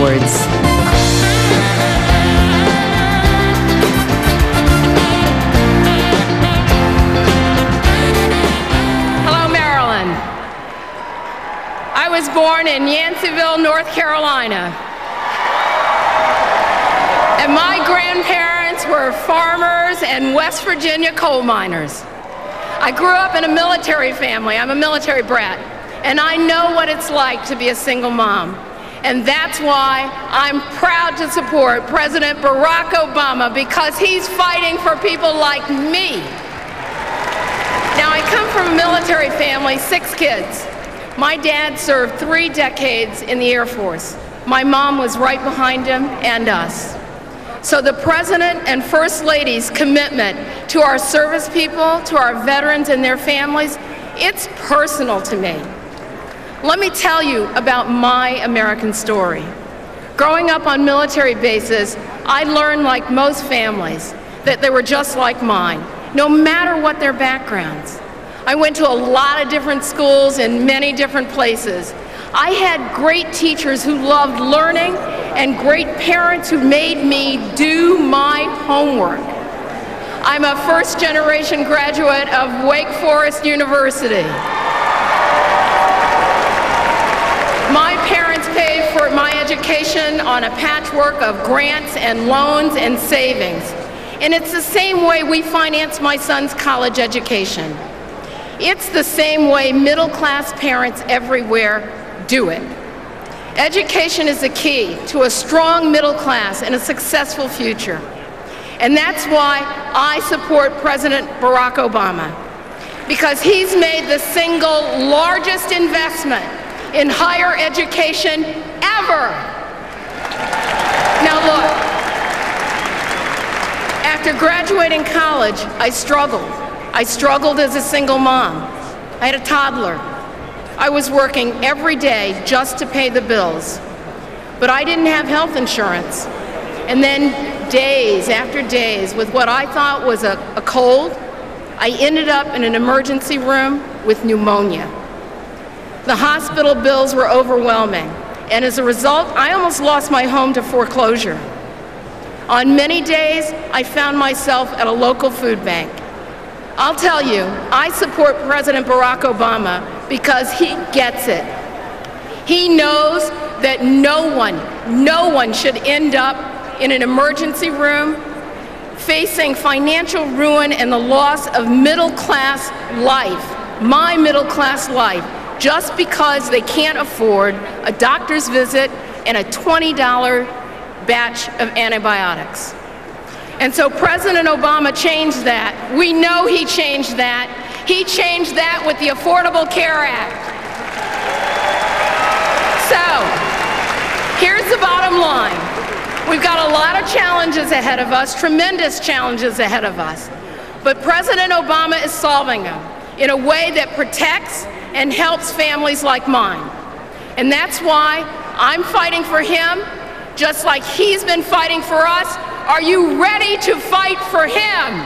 Awards. Hello, Maryland. I was born in Yanceyville, North Carolina. And my grandparents were farmers and West Virginia coal miners. I grew up in a military family. I'm a military brat. And I know what it's like to be a single mom. And that's why I'm proud to support President Barack Obama, because he's fighting for people like me. Now, I come from a military family, 6 kids. My dad served 3 decades in the Air Force. My mom was right behind him and us. So the President and First Lady's commitment to our service people, to our veterans and their families, it's personal to me. Let me tell you about my American story. Growing up on military bases, I learned, like most families, that they were just like mine, no matter what their backgrounds. I went to a lot of different schools in many different places. I had great teachers who loved learning and great parents who made me do my homework. I'm a first-generation graduate of Wake Forest University. My parents paid for my education on a patchwork of grants and loans and savings. And it's the same way we finance my son's college education. It's the same way middle-class parents everywhere do it. Education is the key to a strong middle class and a successful future. And that's why I support President Barack Obama, because he's made the single largest investment in higher education ever. Now look, after graduating college, I struggled. I struggled as a single mom. I had a toddler. I was working every day just to pay the bills. But I didn't have health insurance. And then days after days with what I thought was a cold, I ended up in an emergency room with pneumonia. The hospital bills were overwhelming. And as a result, I almost lost my home to foreclosure. On many days, I found myself at a local food bank. I'll tell you, I support President Barack Obama because he gets it. He knows that no one should end up in an emergency room facing financial ruin and the loss of middle-class life, my middle-class life, just because they can't afford a doctor's visit and a $20 batch of antibiotics. And so President Obama changed that. We know he changed that. He changed that with the Affordable Care Act. So, here's the bottom line. We've got a lot of challenges ahead of us, tremendous challenges ahead of us. But President Obama is solving them in a way that protects and helps families like mine. And that's why I'm fighting for him, just like he's been fighting for us. Are you ready to fight for him?